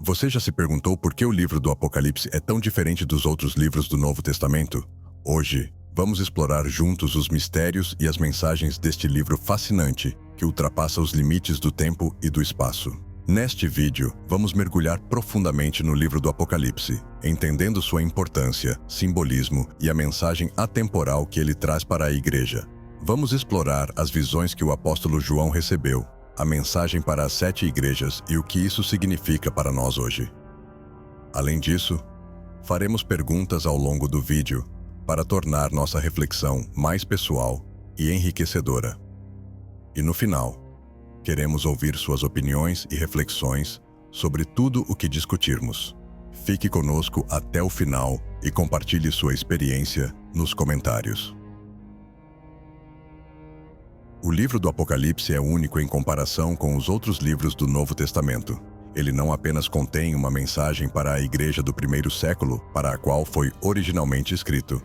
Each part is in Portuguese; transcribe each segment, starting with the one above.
Você já se perguntou por que o livro do Apocalipse é tão diferente dos outros livros do Novo Testamento? Hoje, vamos explorar juntos os mistérios e as mensagens deste livro fascinante que ultrapassa os limites do tempo e do espaço. Neste vídeo, vamos mergulhar profundamente no livro do Apocalipse, entendendo sua importância, simbolismo e a mensagem atemporal que ele traz para a igreja. Vamos explorar as visões que o apóstolo João recebeu, a mensagem para as 7 igrejas e o que isso significa para nós hoje. Além disso, faremos perguntas ao longo do vídeo para tornar nossa reflexão mais pessoal e enriquecedora. E no final, queremos ouvir suas opiniões e reflexões sobre tudo o que discutirmos. Fique conosco até o final e compartilhe sua experiência nos comentários. O livro do Apocalipse é único em comparação com os outros livros do Novo Testamento. Ele não apenas contém uma mensagem para a igreja do primeiro século, para a qual foi originalmente escrito,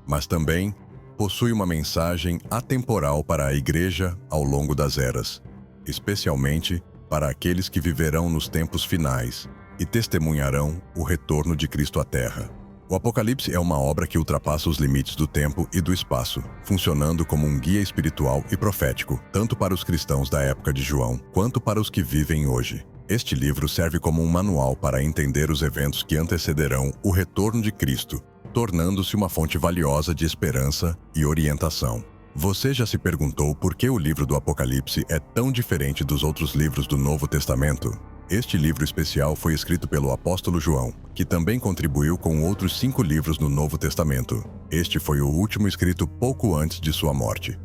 mas também possui uma mensagem atemporal para a igreja ao longo das eras, especialmente para aqueles que viverão nos tempos finais e testemunharão o retorno de Cristo à Terra. O Apocalipse é uma obra que ultrapassa os limites do tempo e do espaço, funcionando como um guia espiritual e profético, tanto para os cristãos da época de João, quanto para os que vivem hoje. Este livro serve como um manual para entender os eventos que antecederão o retorno de Cristo, tornando-se uma fonte valiosa de esperança e orientação. Você já se perguntou por que o livro do Apocalipse é tão diferente dos outros livros do Novo Testamento? Este livro especial foi escrito pelo apóstolo João, que também contribuiu com outros 5 livros no Novo Testamento. Este foi o último escrito pouco antes de sua morte.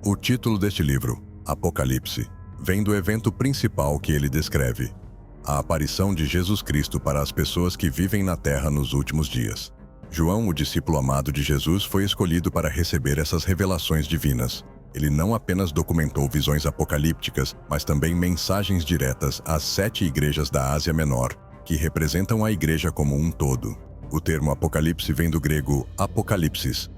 O título deste livro, Apocalipse, vem do evento principal que ele descreve: a aparição de Jesus Cristo para as pessoas que vivem na Terra nos últimos dias. João, o discípulo amado de Jesus, foi escolhido para receber essas revelações divinas. Ele não apenas documentou visões apocalípticas, mas também mensagens diretas às 7 igrejas da Ásia Menor, que representam a igreja como um todo. O termo Apocalipse vem do grego apocalipsis,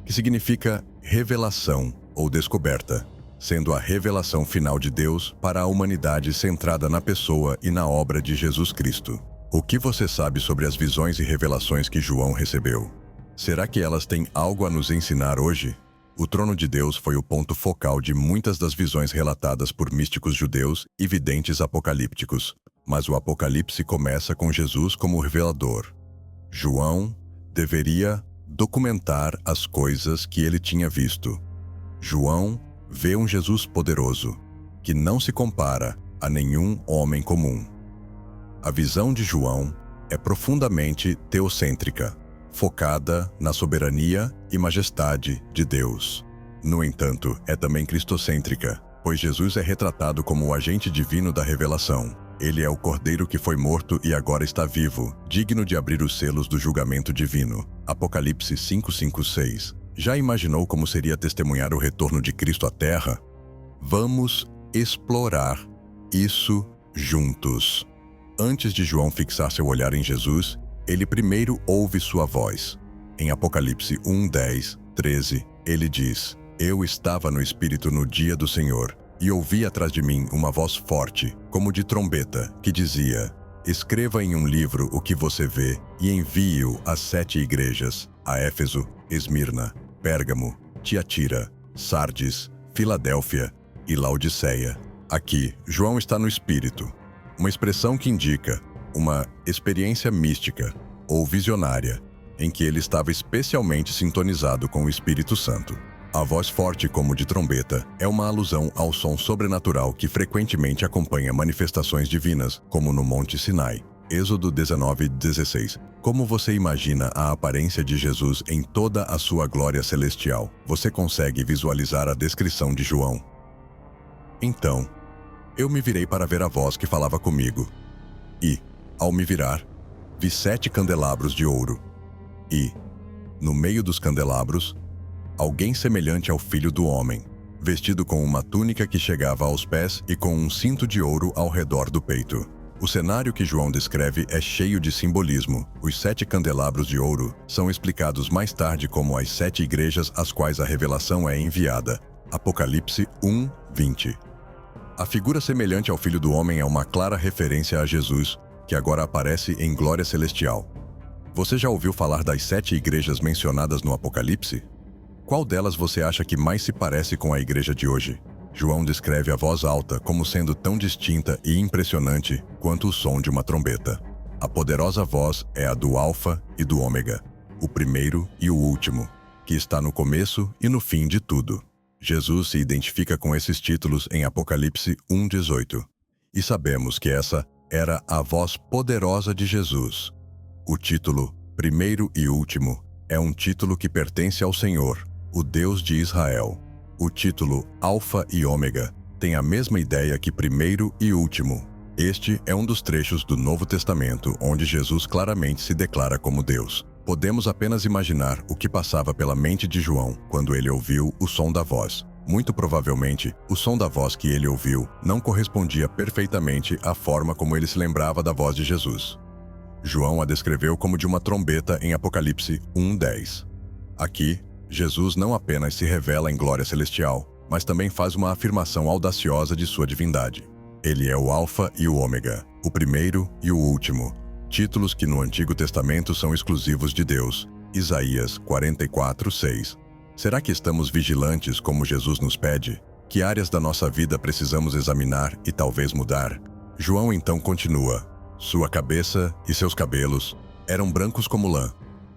que significa revelação ou descoberta, sendo a revelação final de Deus para a humanidade centrada na pessoa e na obra de Jesus Cristo. O que você sabe sobre as visões e revelações que João recebeu? Será que elas têm algo a nos ensinar hoje? O trono de Deus foi o ponto focal de muitas das visões relatadas por místicos judeus e videntes apocalípticos, mas o Apocalipse começa com Jesus como revelador. João deveria documentar as coisas que ele tinha visto. João vê um Jesus poderoso, que não se compara a nenhum homem comum. A visão de João é profundamente teocêntrica, focada na soberania e majestade de Deus. No entanto, é também cristocêntrica, pois Jesus é retratado como o agente divino da revelação. Ele é o Cordeiro que foi morto e agora está vivo, digno de abrir os selos do julgamento divino. Apocalipse 5:5-6. Já imaginou como seria testemunhar o retorno de Cristo à Terra? Vamos explorar isso juntos. Antes de João fixar seu olhar em Jesus, ele primeiro ouve sua voz. Em Apocalipse 1:10-13, ele diz: Eu estava no Espírito no dia do Senhor, e ouvi atrás de mim uma voz forte, como de trombeta, que dizia: Escreva em um livro o que você vê e envie-o às 7 igrejas, a Éfeso, Esmirna, Pérgamo, Tiatira, Sardes, Filadélfia e Laodiceia. Aqui, João está no Espírito, uma expressão que indica uma experiência mística ou visionária, em que ele estava especialmente sintonizado com o Espírito Santo. A voz forte como de trombeta é uma alusão ao som sobrenatural que frequentemente acompanha manifestações divinas, como no Monte Sinai. Êxodo 19:16. Como você imagina a aparência de Jesus em toda a sua glória celestial? Você consegue visualizar a descrição de João? Então, eu me virei para ver a voz que falava comigo. E, ao me virar, vi 7 candelabros de ouro. E, no meio dos candelabros, alguém semelhante ao Filho do Homem, vestido com uma túnica que chegava aos pés e com um cinto de ouro ao redor do peito. O cenário que João descreve é cheio de simbolismo. Os 7 candelabros de ouro são explicados mais tarde como as 7 igrejas às quais a revelação é enviada. Apocalipse 1:20. A figura semelhante ao Filho do Homem é uma clara referência a Jesus, que agora aparece em glória celestial. Você já ouviu falar das 7 igrejas mencionadas no Apocalipse? Qual delas você acha que mais se parece com a igreja de hoje? João descreve a voz alta como sendo tão distinta e impressionante quanto o som de uma trombeta. A poderosa voz é a do Alfa e do Ômega, o primeiro e o último, que está no começo e no fim de tudo. Jesus se identifica com esses títulos em Apocalipse 1:18. E sabemos que essa era a voz poderosa de Jesus. O título Primeiro e Último é um título que pertence ao Senhor, o Deus de Israel. O título Alfa e Ômega tem a mesma ideia que primeiro e último. Este é um dos trechos do Novo Testamento onde Jesus claramente se declara como Deus. Podemos apenas imaginar o que passava pela mente de João quando ele ouviu o som da voz. Muito provavelmente, o som da voz que ele ouviu não correspondia perfeitamente à forma como ele se lembrava da voz de Jesus. João a descreveu como de uma trombeta em Apocalipse 1:10. Aqui, Jesus não apenas se revela em glória celestial, mas também faz uma afirmação audaciosa de sua divindade. Ele é o Alfa e o Ômega, o primeiro e o último, títulos que no Antigo Testamento são exclusivos de Deus. Isaías 44:6. Será que estamos vigilantes como Jesus nos pede? Que áreas da nossa vida precisamos examinar e talvez mudar? João então continua. Sua cabeça e seus cabelos eram brancos como lã,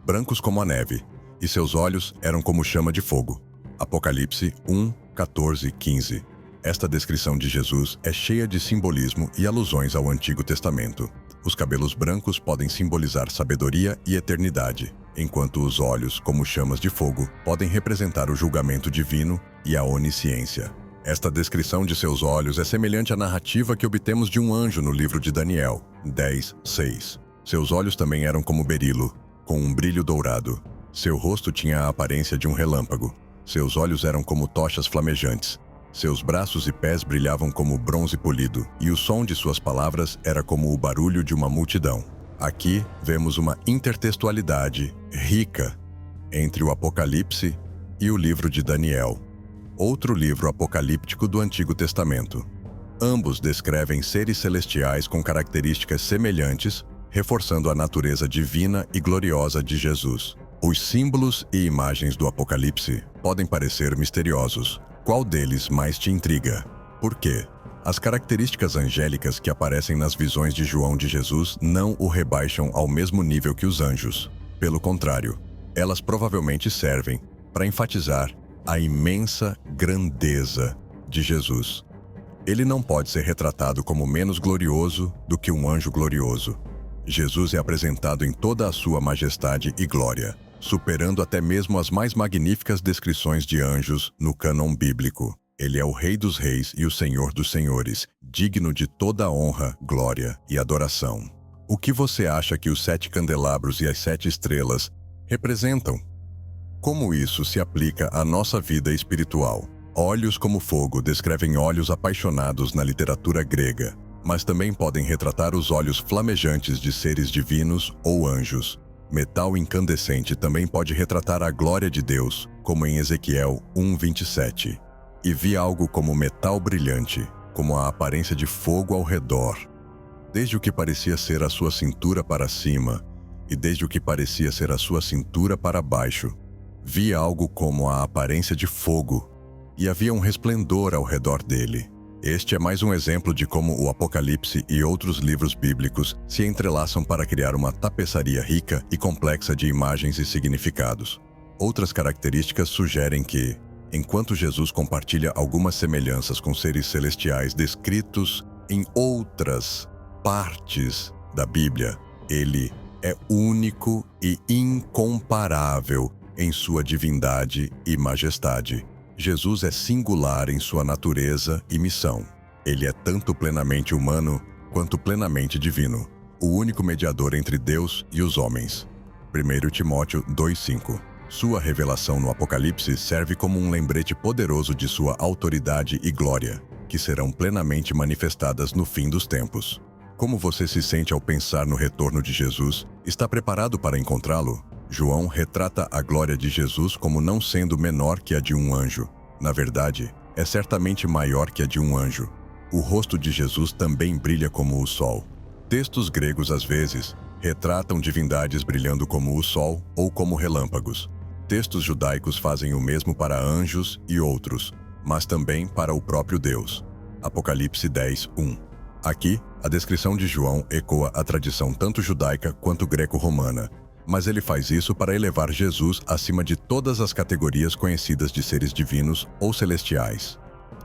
brancos como a neve, e seus olhos eram como chama de fogo. Apocalipse 1:14-15. Esta descrição de Jesus é cheia de simbolismo e alusões ao Antigo Testamento. Os cabelos brancos podem simbolizar sabedoria e eternidade, enquanto os olhos, como chamas de fogo, podem representar o julgamento divino e a onisciência. Esta descrição de seus olhos é semelhante à narrativa que obtemos de um anjo no livro de Daniel 10:6. Seus olhos também eram como berilo, com um brilho dourado. Seu rosto tinha a aparência de um relâmpago. Seus olhos eram como tochas flamejantes. Seus braços e pés brilhavam como bronze polido, e o som de suas palavras era como o barulho de uma multidão. Aqui vemos uma intertextualidade rica entre o Apocalipse e o livro de Daniel, outro livro apocalíptico do Antigo Testamento. Ambos descrevem seres celestiais com características semelhantes, reforçando a natureza divina e gloriosa de Jesus. Os símbolos e imagens do Apocalipse podem parecer misteriosos. Qual deles mais te intriga? Por quê? As características angélicas que aparecem nas visões de João de Jesus não o rebaixam ao mesmo nível que os anjos. Pelo contrário, elas provavelmente servem para enfatizar a imensa grandeza de Jesus. Ele não pode ser retratado como menos glorioso do que um anjo glorioso. Jesus é apresentado em toda a sua majestade e glória, superando até mesmo as mais magníficas descrições de anjos no cânon bíblico. Ele é o Rei dos Reis e o Senhor dos Senhores, digno de toda a honra, glória e adoração. O que você acha que os 7 candelabros e as 7 estrelas representam? Como isso se aplica à nossa vida espiritual? Olhos como fogo descrevem olhos apaixonados na literatura grega, mas também podem retratar os olhos flamejantes de seres divinos ou anjos. Metal incandescente também pode retratar a glória de Deus, como em Ezequiel 1:27. E vi algo como metal brilhante, como a aparência de fogo ao redor. Desde o que parecia ser a sua cintura para cima, e desde o que parecia ser a sua cintura para baixo, vi algo como a aparência de fogo, e havia um resplendor ao redor dele. Este é mais um exemplo de como o Apocalipse e outros livros bíblicos se entrelaçam para criar uma tapeçaria rica e complexa de imagens e significados. Outras características sugerem que, enquanto Jesus compartilha algumas semelhanças com seres celestiais descritos em outras partes da Bíblia, ele é único e incomparável em sua divindade e majestade. Jesus é singular em sua natureza e missão. Ele é tanto plenamente humano quanto plenamente divino, o único mediador entre Deus e os homens. 1 Timóteo 2:5. Sua revelação no Apocalipse serve como um lembrete poderoso de sua autoridade e glória, que serão plenamente manifestadas no fim dos tempos. Como você se sente ao pensar no retorno de Jesus? Está preparado para encontrá-lo? João retrata a glória de Jesus como não sendo menor que a de um anjo. Na verdade, é certamente maior que a de um anjo. O rosto de Jesus também brilha como o sol. Textos gregos, às vezes, retratam divindades brilhando como o sol ou como relâmpagos. Textos judaicos fazem o mesmo para anjos e outros, mas também para o próprio Deus. Apocalipse 10:1. Aqui, a descrição de João ecoa a tradição tanto judaica quanto greco-romana, mas ele faz isso para elevar Jesus acima de todas as categorias conhecidas de seres divinos ou celestiais.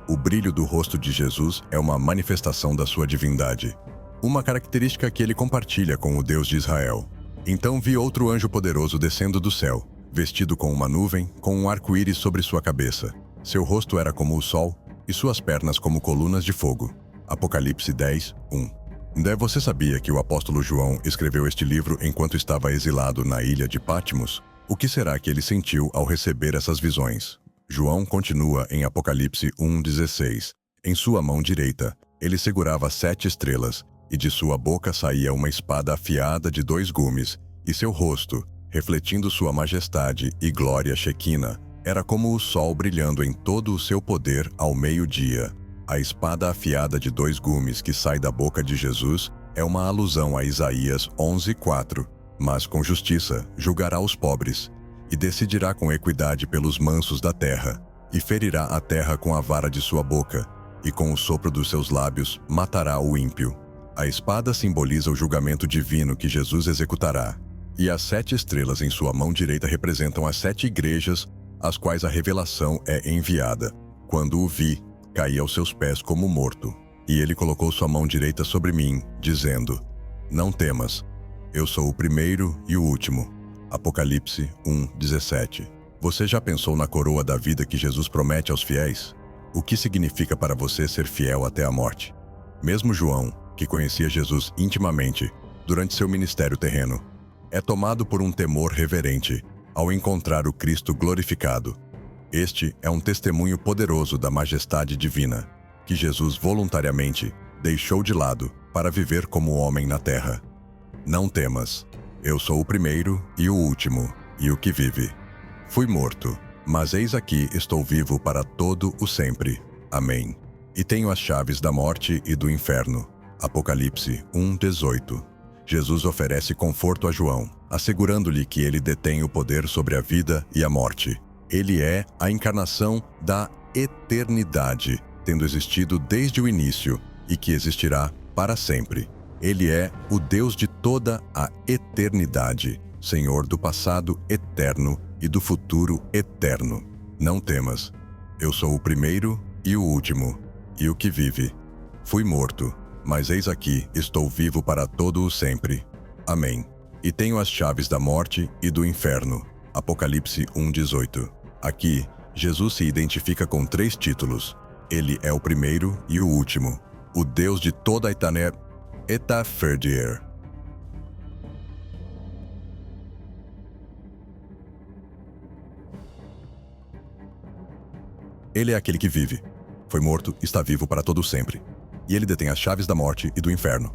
O brilho do rosto de Jesus é uma manifestação da sua divindade, uma característica que ele compartilha com o Deus de Israel. Então vi outro anjo poderoso descendo do céu, vestido com uma nuvem, com um arco-íris sobre sua cabeça. Seu rosto era como o sol e suas pernas como colunas de fogo. Apocalipse 10:1. Você sabia que o apóstolo João escreveu este livro enquanto estava exilado na ilha de Patmos? O que será que ele sentiu ao receber essas visões? João continua em Apocalipse 1:16. Em sua mão direita, ele segurava 7 estrelas, e de sua boca saía uma espada afiada de 2 gumes, e seu rosto, refletindo sua majestade e glória Shequina, era como o sol brilhando em todo o seu poder ao meio-dia. A espada afiada de 2 gumes que sai da boca de Jesus é uma alusão a Isaías 11:4. Mas com justiça julgará os pobres, e decidirá com equidade pelos mansos da terra, e ferirá a terra com a vara de sua boca, e com o sopro dos seus lábios matará o ímpio. A espada simboliza o julgamento divino que Jesus executará, e as 7 estrelas em sua mão direita representam as 7 igrejas às quais a revelação é enviada. Quando o vi, caí aos seus pés como morto, e ele colocou sua mão direita sobre mim, dizendo: Não temas, eu sou o primeiro e o último. Apocalipse 1:17. Você já pensou na coroa da vida que Jesus promete aos fiéis? O que significa para você ser fiel até a morte? Mesmo João, que conhecia Jesus intimamente durante seu ministério terreno, é tomado por um temor reverente ao encontrar o Cristo glorificado. Este é um testemunho poderoso da majestade divina, que Jesus voluntariamente deixou de lado para viver como homem na terra. Não temas, eu sou o primeiro e o último, e o que vive. Fui morto, mas eis aqui estou vivo para todo o sempre. Amém. E tenho as chaves da morte e do inferno. Apocalipse 1:18. Jesus oferece conforto a João, assegurando-lhe que ele detém o poder sobre a vida e a morte. Ele é a encarnação da eternidade, tendo existido desde o início e que existirá para sempre. Ele é o Deus de toda a eternidade, Senhor do passado eterno e do futuro eterno. Não temas, eu sou o primeiro e o último, e o que vive. Fui morto, mas eis aqui estou vivo para todo o sempre. Amém. E tenho as chaves da morte e do inferno. Apocalipse 1:18. Aqui, Jesus se identifica com 3 títulos. Ele é o primeiro e o último, o Deus de toda a eternidade. Ele é aquele que vive. Foi morto, está vivo para todo sempre. E ele detém as chaves da morte e do inferno.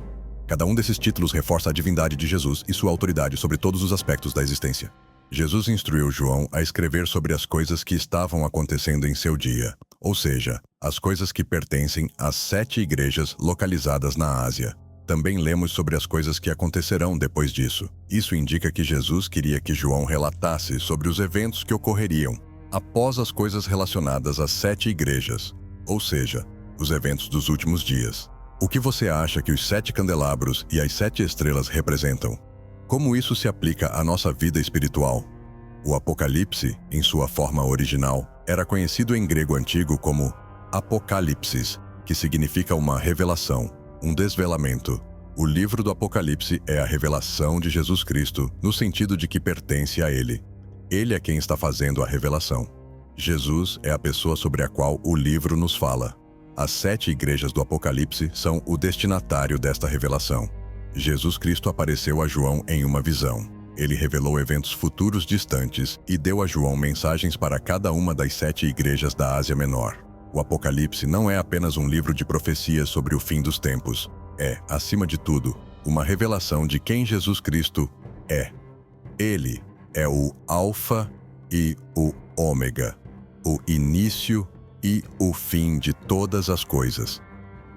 Cada um desses títulos reforça a divindade de Jesus e sua autoridade sobre todos os aspectos da existência. Jesus instruiu João a escrever sobre as coisas que estavam acontecendo em seu dia, ou seja, as coisas que pertencem às 7 igrejas localizadas na Ásia. Também lemos sobre as coisas que acontecerão depois disso. Isso indica que Jesus queria que João relatasse sobre os eventos que ocorreriam após as coisas relacionadas às 7 igrejas, ou seja, os eventos dos últimos dias. O que você acha que os 7 candelabros e as 7 estrelas representam? Como isso se aplica à nossa vida espiritual? O Apocalipse, em sua forma original, era conhecido em grego antigo como Apocalipsis, que significa uma revelação, um desvelamento. O livro do Apocalipse é a revelação de Jesus Cristo, no sentido de que pertence a Ele. Ele é quem está fazendo a revelação. Jesus é a pessoa sobre a qual o livro nos fala. As 7 igrejas do Apocalipse são o destinatário desta revelação. Jesus Cristo apareceu a João em uma visão. Ele revelou eventos futuros distantes e deu a João mensagens para cada uma das 7 igrejas da Ásia Menor. O Apocalipse não é apenas um livro de profecias sobre o fim dos tempos. É, acima de tudo, uma revelação de quem Jesus Cristo é. Ele é o Alfa e o Ômega, o início e o fim de todas as coisas.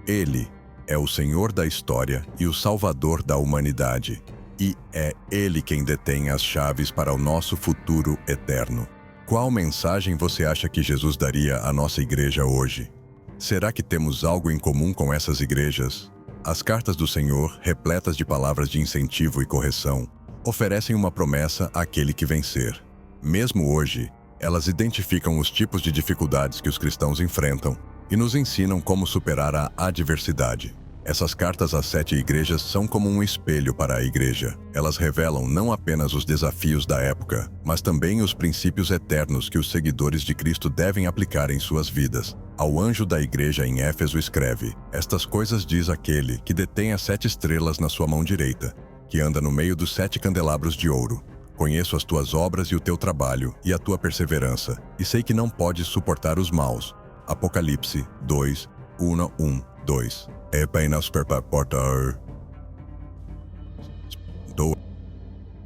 Ele é o Senhor da história e o Salvador da humanidade. E é Ele quem detém as chaves para o nosso futuro eterno. Qual mensagem você acha que Jesus daria à nossa igreja hoje? Será que temos algo em comum com essas igrejas? As cartas do Senhor, repletas de palavras de incentivo e correção, oferecem uma promessa àquele que vencer. Mesmo hoje, elas identificam os tipos de dificuldades que os cristãos enfrentam e nos ensinam como superar a adversidade. Essas cartas às 7 igrejas são como um espelho para a igreja. Elas revelam não apenas os desafios da época, mas também os princípios eternos que os seguidores de Cristo devem aplicar em suas vidas. Ao anjo da igreja em Éfeso escreve: "Estas coisas diz aquele que detém as 7 estrelas na sua mão direita, que anda no meio dos 7 candelabros de ouro. Conheço as tuas obras e o teu trabalho e a tua perseverança, e sei que não podes suportar os maus." Apocalipse 2, 1, 2. É apenas portar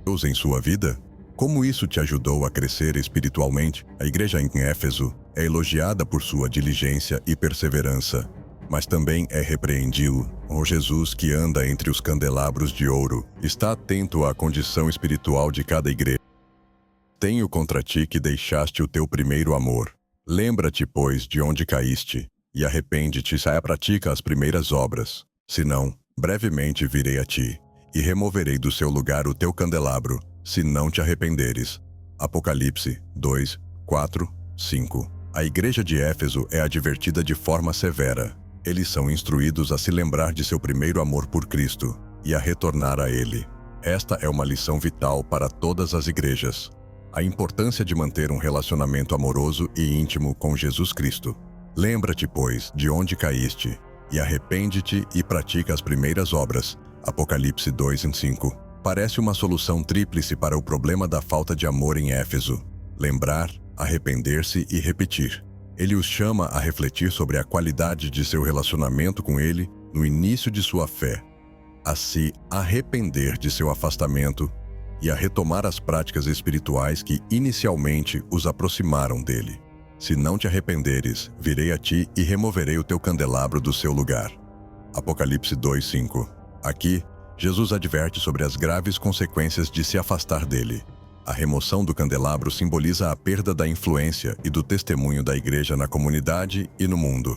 Deus em sua vida? Como isso te ajudou a crescer espiritualmente? A igreja em Éfeso é elogiada por sua diligência e perseverança, mas também é repreendido. O Jesus que anda entre os candelabros de ouro está atento à condição espiritual de cada igreja. Tenho contra ti que deixaste o teu primeiro amor. Lembra-te, pois, de onde caíste, e arrepende-te e pratica as primeiras obras. Senão, brevemente virei a ti, e removerei do seu lugar o teu candelabro, se não te arrependeres. Apocalipse 2, 4, 5. A igreja de Éfeso é advertida de forma severa. Eles são instruídos a se lembrar de seu primeiro amor por Cristo e a retornar a Ele. Esta é uma lição vital para todas as igrejas. A importância de manter um relacionamento amoroso e íntimo com Jesus Cristo. Lembra-te, pois, de onde caíste, e arrepende-te e pratica as primeiras obras. Apocalipse 2, 5. Parece uma solução tríplice para o problema da falta de amor em Éfeso: lembrar, arrepender-se e repetir. Ele os chama a refletir sobre a qualidade de seu relacionamento com Ele no início de sua fé, a se arrepender de seu afastamento e a retomar as práticas espirituais que inicialmente os aproximaram dele. Se não te arrependeres, virei a ti e removerei o teu candelabro do seu lugar. Apocalipse 2, 5. Aqui, Jesus adverte sobre as graves consequências de se afastar dele. A remoção do candelabro simboliza a perda da influência e do testemunho da igreja na comunidade e no mundo.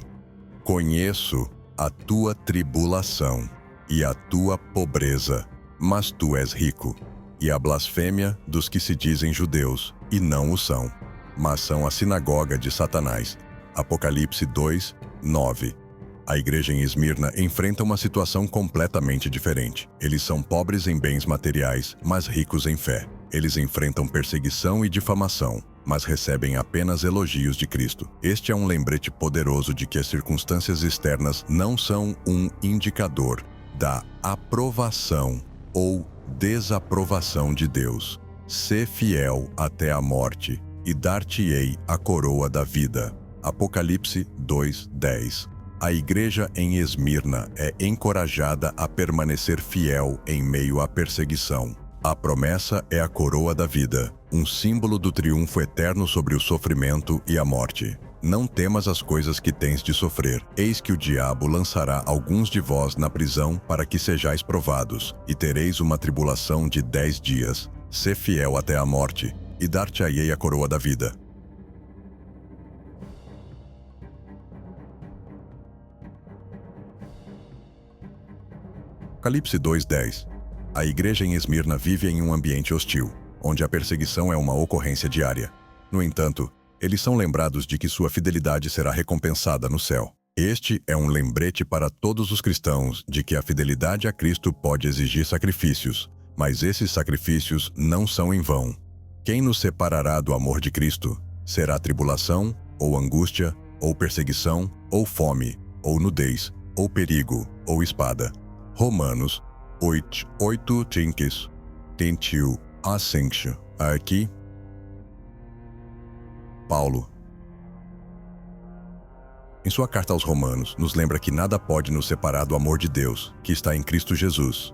Conheço a tua tribulação e a tua pobreza, mas tu és rico, e a blasfêmia dos que se dizem judeus, e não o são, mas são a sinagoga de Satanás. Apocalipse 2, 9. A igreja em Esmirna enfrenta uma situação completamente diferente. Eles são pobres em bens materiais, mas ricos em fé. Eles enfrentam perseguição e difamação, mas recebem apenas elogios de Cristo. Este é um lembrete poderoso de que as circunstâncias externas não são um indicador da aprovação ou desaprovação de Deus. Sê fiel até a morte, e dar-te-ei a coroa da vida. Apocalipse 2, 10. A igreja em Esmirna é encorajada a permanecer fiel em meio à perseguição. A promessa é a coroa da vida, um símbolo do triunfo eterno sobre o sofrimento e a morte. Não temas as coisas que tens de sofrer. Eis que o diabo lançará alguns de vós na prisão para que sejais provados, e tereis uma tribulação de 10 dias. Sê fiel até a morte, e dar-te-ei a coroa da vida. Apocalipse 2:10. A igreja em Esmirna vive em um ambiente hostil, onde a perseguição é uma ocorrência diária. No entanto, eles são lembrados de que sua fidelidade será recompensada no céu. Este é um lembrete para todos os cristãos de que a fidelidade a Cristo pode exigir sacrifícios, mas esses sacrifícios não são em vão. Quem nos separará do amor de Cristo? Será tribulação, ou angústia, ou perseguição, ou fome, ou nudez, ou perigo, ou espada. Romanos 8, Tinkis, Tentiu, Ascension. Aqui, Paulo, em sua carta aos Romanos, nos lembra que nada pode nos separar do amor de Deus, que está em Cristo Jesus.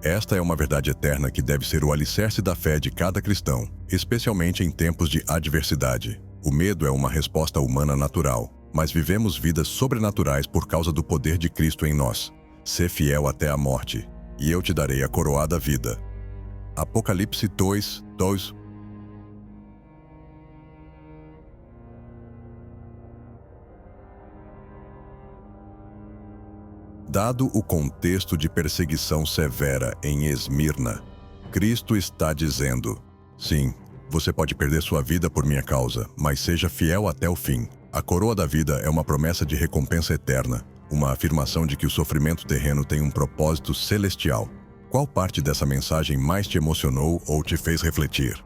Esta é uma verdade eterna que deve ser o alicerce da fé de cada cristão, especialmente em tempos de adversidade. O medo é uma resposta humana natural, mas vivemos vidas sobrenaturais por causa do poder de Cristo em nós. Sê fiel até a morte, e eu te darei a coroada vida. Apocalipse 2:2. Dado o contexto de perseguição severa em Esmirna, Cristo está dizendo: sim, você pode perder sua vida por minha causa, mas seja fiel até o fim. A coroa da vida é uma promessa de recompensa eterna, uma afirmação de que o sofrimento terreno tem um propósito celestial. Qual parte dessa mensagem mais te emocionou ou te fez refletir?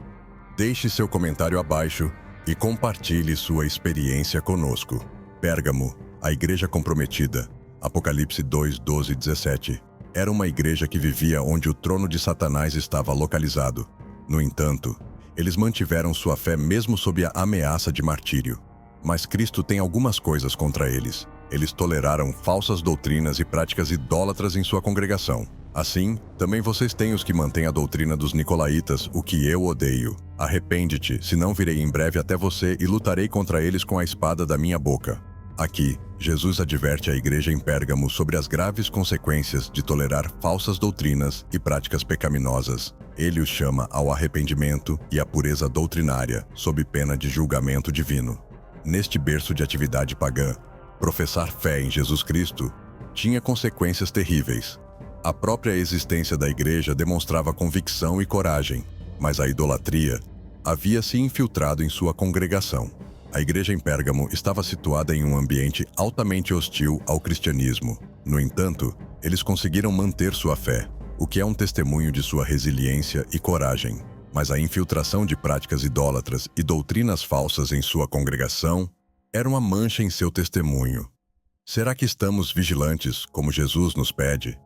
Deixe seu comentário abaixo e compartilhe sua experiência conosco. Pérgamo, a igreja comprometida. Apocalipse 2:12-17. Era uma igreja que vivia onde o trono de Satanás estava localizado. No entanto, eles mantiveram sua fé mesmo sob a ameaça de martírio. Mas Cristo tem algumas coisas contra eles. Eles toleraram falsas doutrinas e práticas idólatras em sua congregação. Assim, também vocês têm os que mantêm a doutrina dos nicolaítas, o que eu odeio. Arrepende-te, senão virei em breve até você e lutarei contra eles com a espada da minha boca. Aqui, Jesus adverte a igreja em Pérgamo sobre as graves consequências de tolerar falsas doutrinas e práticas pecaminosas. Ele os chama ao arrependimento e à pureza doutrinária, sob pena de julgamento divino. Neste berço de atividade pagã, professar fé em Jesus Cristo tinha consequências terríveis. A própria existência da igreja demonstrava convicção e coragem, mas a idolatria havia se infiltrado em sua congregação. A igreja em Pérgamo estava situada em um ambiente altamente hostil ao cristianismo. No entanto, eles conseguiram manter sua fé, o que é um testemunho de sua resiliência e coragem. Mas a infiltração de práticas idólatras e doutrinas falsas em sua congregação era uma mancha em seu testemunho. Será que estamos vigilantes, como Jesus nos pede?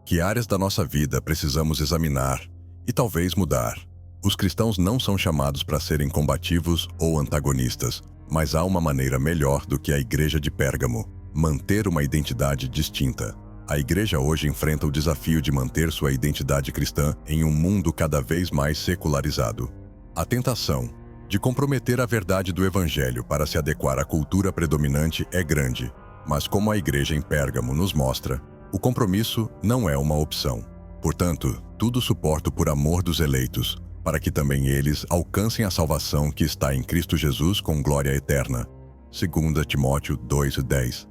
Que áreas da nossa vida precisamos examinar e talvez mudar? Os cristãos não são chamados para serem combativos ou antagonistas, mas há uma maneira melhor do que a igreja de Pérgamo: manter uma identidade distinta. A igreja hoje enfrenta o desafio de manter sua identidade cristã em um mundo cada vez mais secularizado. A tentação de comprometer a verdade do evangelho para se adequar à cultura predominante é grande, mas como a igreja em Pérgamo nos mostra, o compromisso não é uma opção. Portanto, tudo suporto por amor dos eleitos, para que também eles alcancem a salvação que está em Cristo Jesus com glória eterna. 2 Timóteo 2:10.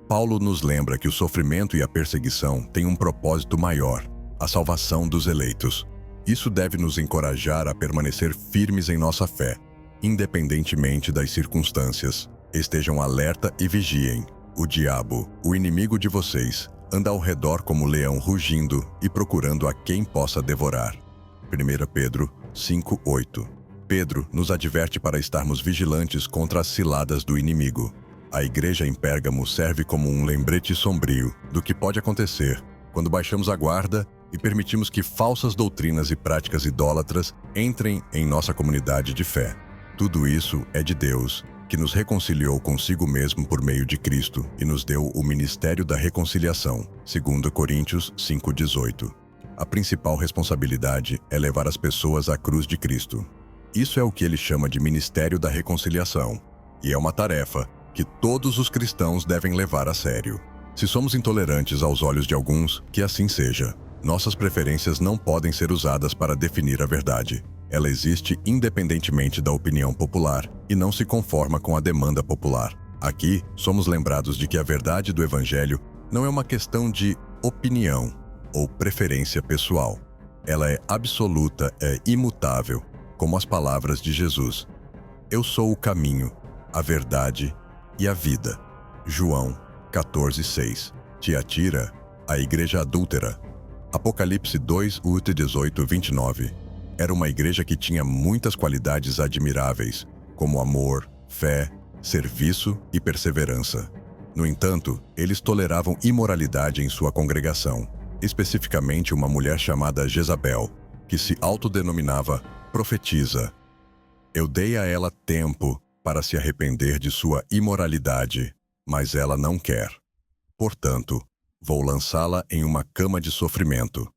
Paulo nos lembra que o sofrimento e a perseguição têm um propósito maior: a salvação dos eleitos. Isso deve nos encorajar a permanecer firmes em nossa fé, independentemente das circunstâncias. Estejam alerta e vigiem. O diabo, o inimigo de vocês, anda ao redor como leão rugindo e procurando a quem possa devorar. 1 Pedro 5:8. Pedro nos adverte para estarmos vigilantes contra as ciladas do inimigo. A igreja em Pérgamo serve como um lembrete sombrio do que pode acontecer quando baixamos a guarda e permitimos que falsas doutrinas e práticas idólatras entrem em nossa comunidade de fé. Tudo isso é de Deus, que nos reconciliou consigo mesmo por meio de Cristo e nos deu o ministério da reconciliação, 2 Coríntios 5:18. A principal responsabilidade é levar as pessoas à cruz de Cristo. Isso é o que ele chama de ministério da reconciliação, e é uma tarefa que todos os cristãos devem levar a sério. Se somos intolerantes aos olhos de alguns, que assim seja. Nossas preferências não podem ser usadas para definir a verdade. Ela existe independentemente da opinião popular e não se conforma com a demanda popular. Aqui, somos lembrados de que a verdade do Evangelho não é uma questão de opinião ou preferência pessoal. Ela é absoluta, é imutável, como as palavras de Jesus: Eu sou o caminho, a verdade e a vida. João 14:6. Tiatira, a igreja adúltera. Apocalipse 2:18-29. Era uma igreja que tinha muitas qualidades admiráveis, como amor, fé, serviço e perseverança. No entanto, eles toleravam imoralidade em sua congregação, especificamente uma mulher chamada Jezabel, que se autodenominava profetisa. Eu dei a ela tempo para se arrepender de sua imoralidade, mas ela não quer. Portanto, vou lançá-la em uma cama de sofrimento.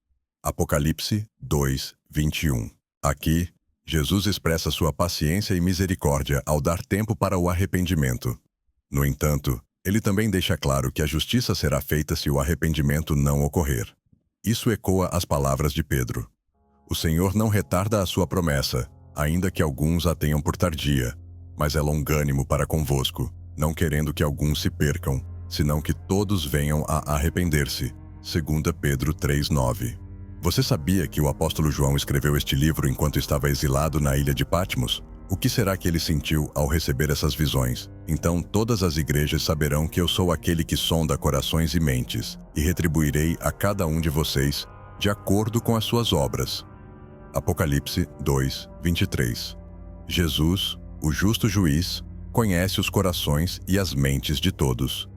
Apocalipse 2:21. Aqui, Jesus expressa sua paciência e misericórdia ao dar tempo para o arrependimento. No entanto, ele também deixa claro que a justiça será feita se o arrependimento não ocorrer. Isso ecoa as palavras de Pedro. O Senhor não retarda a sua promessa, ainda que alguns a tenham por tardia, mas é longânimo para convosco, não querendo que alguns se percam, senão que todos venham a arrepender-se. 2 Pedro 3:9. Você sabia que o apóstolo João escreveu este livro enquanto estava exilado na ilha de Patmos? O que será que ele sentiu ao receber essas visões? Então todas as igrejas saberão que eu sou aquele que sonda corações e mentes, e retribuirei a cada um de vocês de acordo com as suas obras. Apocalipse 2:23. Jesus, o justo juiz, conhece os corações e as mentes de todos.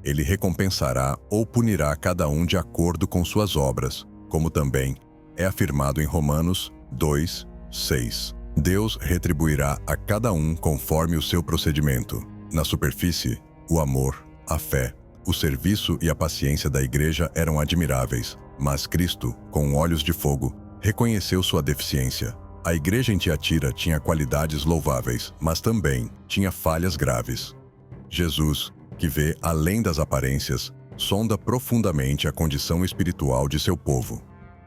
Ele recompensará ou punirá cada um de acordo com suas obras, como também é afirmado em Romanos 2:6. Deus retribuirá a cada um conforme o seu procedimento. Na superfície, o amor, a fé, o serviço e a paciência da igreja eram admiráveis, mas Cristo, com olhos de fogo, reconheceu sua deficiência. A igreja em Tiatira tinha qualidades louváveis, mas também tinha falhas graves. Jesus, que vê além das aparências, sonda profundamente a condição espiritual de seu povo.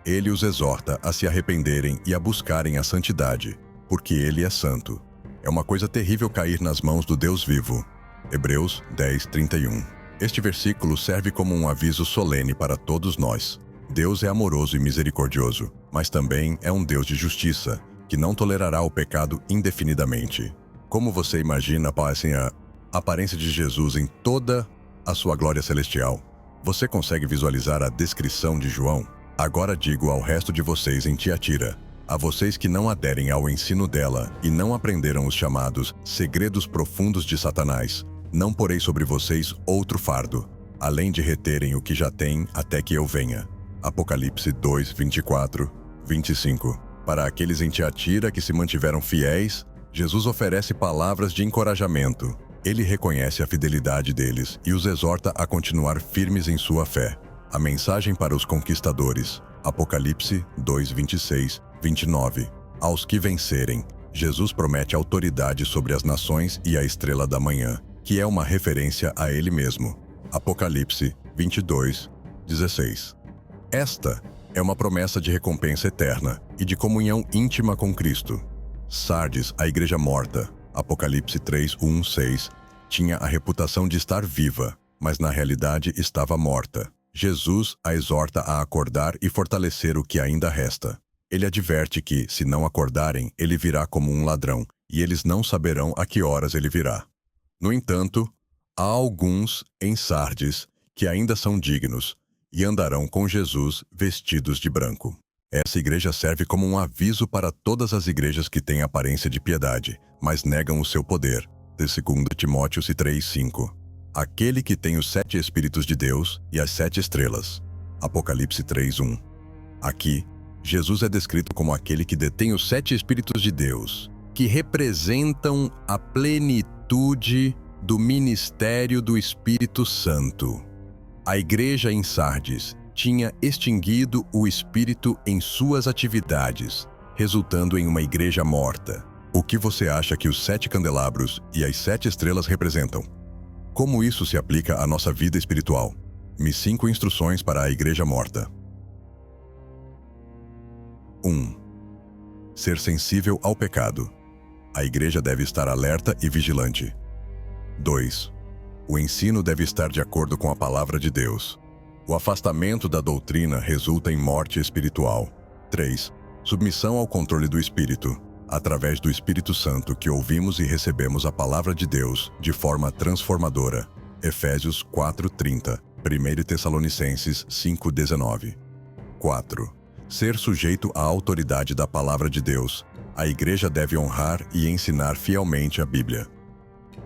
Ele os exorta a se arrependerem e a buscarem a santidade, porque ele é santo. É uma coisa terrível cair nas mãos do Deus vivo. Hebreus 10:31. Este versículo serve como um aviso solene para todos nós. Deus é amoroso e misericordioso, mas também é um Deus de justiça, que não tolerará o pecado indefinidamente. Como você imagina a aparência de Jesus em toda a sua glória celestial? Você consegue visualizar a descrição de João? Agora digo ao resto de vocês em Tiatira, a vocês que não aderem ao ensino dela e não aprenderam os chamados segredos profundos de Satanás, não porei sobre vocês outro fardo, além de reterem o que já têm até que eu venha. Apocalipse 2:24, 25. Para aqueles em Tiatira que se mantiveram fiéis, Jesus oferece palavras de encorajamento. Ele reconhece a fidelidade deles e os exorta a continuar firmes em sua fé. A mensagem para os conquistadores. Apocalipse 2:26, 29. Aos que vencerem, Jesus promete autoridade sobre as nações e a estrela da manhã, que é uma referência a ele mesmo. Apocalipse 22:16. Esta é uma promessa de recompensa eterna e de comunhão íntima com Cristo. Sardes, a igreja morta, Apocalipse 3:1-6, tinha a reputação de estar viva, mas na realidade estava morta. Jesus a exorta a acordar e fortalecer o que ainda resta. Ele adverte que, se não acordarem, ele virá como um ladrão, e eles não saberão a que horas ele virá. No entanto, há alguns em Sardes que ainda são dignos e andarão com Jesus vestidos de branco. Essa igreja serve como um aviso para todas as igrejas que têm aparência de piedade, mas negam o seu poder. De 2 Timóteo 3:5. Aquele que tem os 7 Espíritos de Deus e as 7 estrelas. Apocalipse 3:1. Aqui, Jesus é descrito como aquele que detém os 7 Espíritos de Deus, que representam a plenitude do ministério do Espírito Santo. A igreja em Sardes tinha extinguido o Espírito em suas atividades, resultando em uma igreja morta. O que você acha que os 7 candelabros e as 7 estrelas representam? Como isso se aplica à nossa vida espiritual? Me 5 instruções para a igreja morta. 1. Ser sensível ao pecado. A igreja deve estar alerta e vigilante. 2. O ensino deve estar de acordo com a palavra de Deus. O afastamento da doutrina resulta em morte espiritual. 3. Submissão ao controle do Espírito. Através do Espírito Santo que ouvimos e recebemos a palavra de Deus de forma transformadora. Efésios 4:30, 1 Tessalonicenses 5:19. 4. Ser sujeito à autoridade da palavra de Deus. A igreja deve honrar e ensinar fielmente a Bíblia.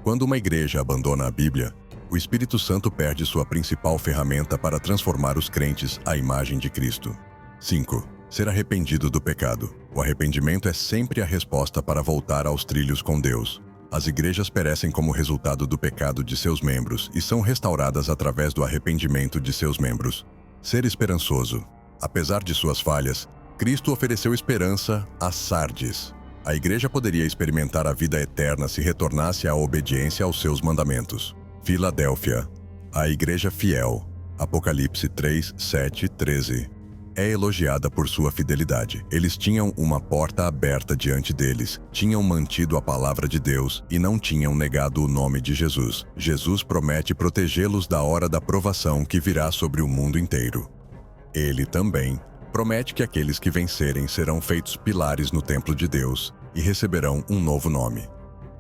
Quando uma igreja abandona a Bíblia, o Espírito Santo perde sua principal ferramenta para transformar os crentes à imagem de Cristo. 5. Ser arrependido do pecado. O arrependimento é sempre a resposta para voltar aos trilhos com Deus. As igrejas perecem como resultado do pecado de seus membros e são restauradas através do arrependimento de seus membros. Ser esperançoso. Apesar de suas falhas, Cristo ofereceu esperança a Sardes. A igreja poderia experimentar a vida eterna se retornasse à obediência aos seus mandamentos. Filadélfia, a igreja fiel, Apocalipse 3, 7, 13. É elogiada por sua fidelidade. Eles tinham uma porta aberta diante deles, tinham mantido a palavra de Deus e não tinham negado o nome de Jesus. Jesus promete protegê-los da hora da provação que virá sobre o mundo inteiro. Ele também promete que aqueles que vencerem serão feitos pilares no templo de Deus e receberão um novo nome.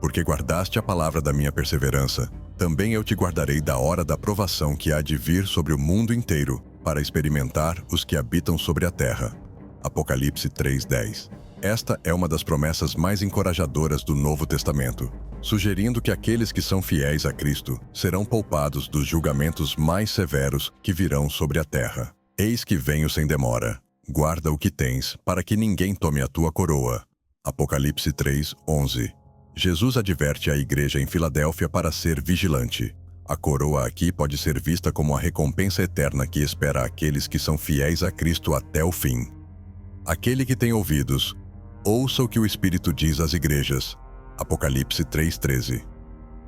Porque guardaste a palavra da minha perseverança, também eu te guardarei da hora da provação que há de vir sobre o mundo inteiro, para experimentar os que habitam sobre a terra. Apocalipse 3:10. Esta é uma das promessas mais encorajadoras do Novo Testamento, sugerindo que aqueles que são fiéis a Cristo serão poupados dos julgamentos mais severos que virão sobre a terra. Eis que venho sem demora. Guarda o que tens, para que ninguém tome a tua coroa. Apocalipse 3:11. Jesus adverte a igreja em Filadélfia para ser vigilante. A coroa aqui pode ser vista como a recompensa eterna que espera aqueles que são fiéis a Cristo até o fim. Aquele que tem ouvidos, ouça o que o Espírito diz às igrejas. Apocalipse 3:13.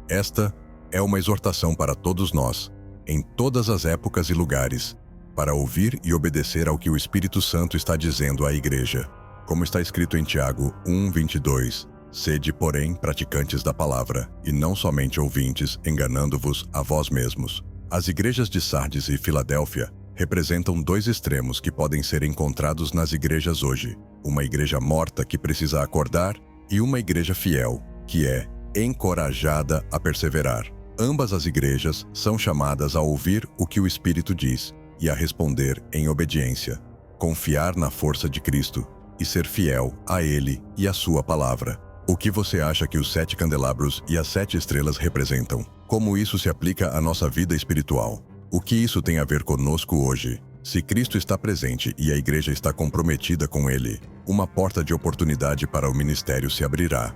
Esta é uma exortação para todos nós, em todas as épocas e lugares, para ouvir e obedecer ao que o Espírito Santo está dizendo à igreja. Como está escrito em Tiago 1:22. Sede, porém, praticantes da palavra, e não somente ouvintes, enganando-vos a vós mesmos. As igrejas de Sardes e Filadélfia representam dois extremos que podem ser encontrados nas igrejas hoje. Uma igreja morta que precisa acordar e uma igreja fiel, que é encorajada a perseverar. Ambas as igrejas são chamadas a ouvir o que o Espírito diz e a responder em obediência, confiar na força de Cristo e ser fiel a Ele e à sua palavra. O que você acha que os 7 candelabros e as 7 estrelas representam? Como isso se aplica à nossa vida espiritual? O que isso tem a ver conosco hoje? Se Cristo está presente e a igreja está comprometida com Ele, uma porta de oportunidade para o ministério se abrirá.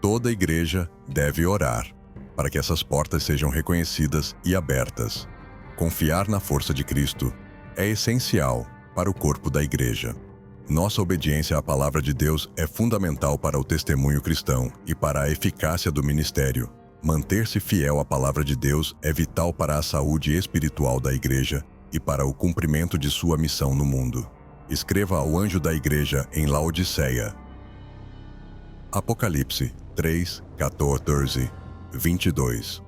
Toda igreja deve orar para que essas portas sejam reconhecidas e abertas. Confiar na força de Cristo é essencial para o corpo da igreja. Nossa obediência à palavra de Deus é fundamental para o testemunho cristão e para a eficácia do ministério. Manter-se fiel à palavra de Deus é vital para a saúde espiritual da igreja e para o cumprimento de sua missão no mundo. Escreva ao anjo da igreja em Laodiceia. Apocalipse 3, 14, 22.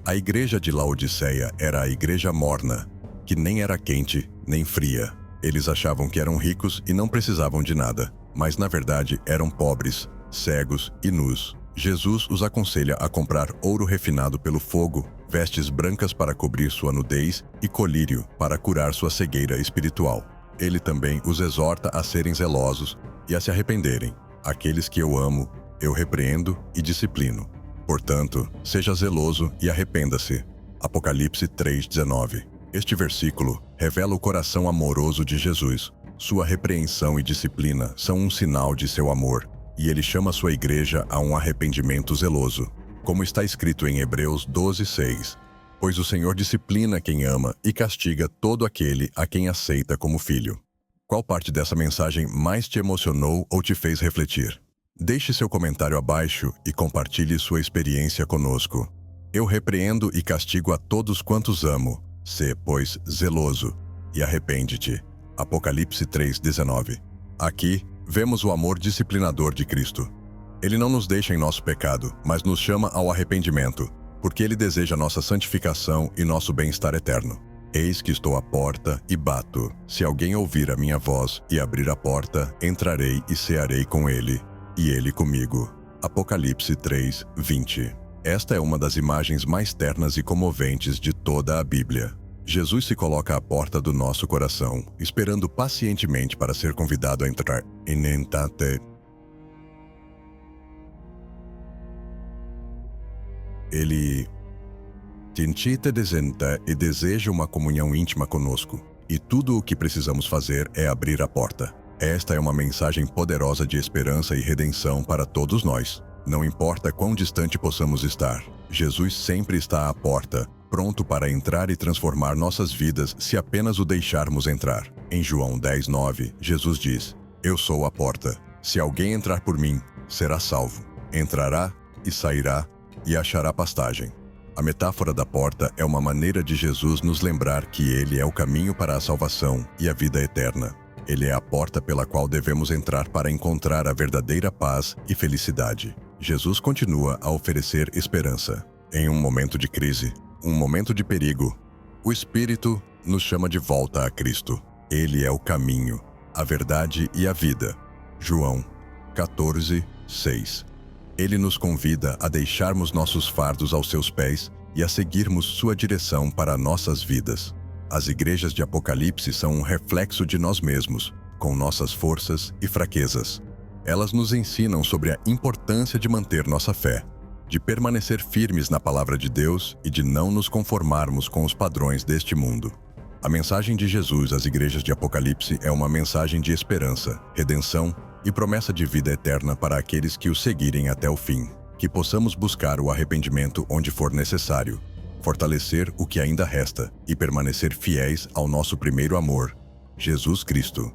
A igreja de Laodiceia era a igreja morna, que nem era quente nem fria. Eles achavam que eram ricos e não precisavam de nada, mas na verdade eram pobres, cegos e nus. Jesus os aconselha a comprar ouro refinado pelo fogo, vestes brancas para cobrir sua nudez e colírio para curar sua cegueira espiritual. Ele também os exorta a serem zelosos e a se arrependerem. Aqueles que eu amo, eu repreendo e disciplino. Portanto, seja zeloso e arrependa-se. Apocalipse 3:19. Este versículo revela o coração amoroso de Jesus. Sua repreensão e disciplina são um sinal de seu amor, e ele chama sua igreja a um arrependimento zeloso. Como está escrito em Hebreus 12:6. Pois o Senhor disciplina quem ama e castiga todo aquele a quem aceita como filho. Qual parte dessa mensagem mais te emocionou ou te fez refletir? Deixe seu comentário abaixo e compartilhe sua experiência conosco. Eu repreendo e castigo a todos quantos amo. Sê, pois, zeloso e arrepende-te. Apocalipse 3:19. Aqui, vemos o amor disciplinador de Cristo. Ele não nos deixa em nosso pecado, mas nos chama ao arrependimento, porque Ele deseja nossa santificação e nosso bem-estar eterno. Eis que estou à porta e bato. Se alguém ouvir a minha voz e abrir a porta, entrarei e cearei com ele, e ele comigo. Apocalipse 3:20. Esta é uma das imagens mais ternas e comoventes de toda a Bíblia. Jesus se coloca à porta do nosso coração, esperando pacientemente para ser convidado a entrar. Ele te apresenta e deseja uma comunhão íntima conosco, e tudo o que precisamos fazer é abrir a porta. Esta é uma mensagem poderosa de esperança e redenção para todos nós. Não importa quão distante possamos estar, Jesus sempre está à porta, pronto para entrar e transformar nossas vidas se apenas o deixarmos entrar. Em João 10:9, Jesus diz: Eu sou a porta. Se alguém entrar por mim, será salvo. Entrará e sairá e achará pastagem. A metáfora da porta é uma maneira de Jesus nos lembrar que Ele é o caminho para a salvação e a vida eterna. Ele é a porta pela qual devemos entrar para encontrar a verdadeira paz e felicidade. Jesus continua a oferecer esperança. Em um momento de crise, um momento de perigo, o Espírito nos chama de volta a Cristo. Ele é o caminho, a verdade e a vida. João 14:6. Ele nos convida a deixarmos nossos fardos aos seus pés e a seguirmos sua direção para nossas vidas. As igrejas de Apocalipse são um reflexo de nós mesmos, com nossas forças e fraquezas. Elas nos ensinam sobre a importância de manter nossa fé, de permanecer firmes na palavra de Deus e de não nos conformarmos com os padrões deste mundo. A mensagem de Jesus às igrejas de Apocalipse é uma mensagem de esperança, redenção e promessa de vida eterna para aqueles que o seguirem até o fim. Que possamos buscar o arrependimento onde for necessário, fortalecer o que ainda resta e permanecer fiéis ao nosso primeiro amor, Jesus Cristo.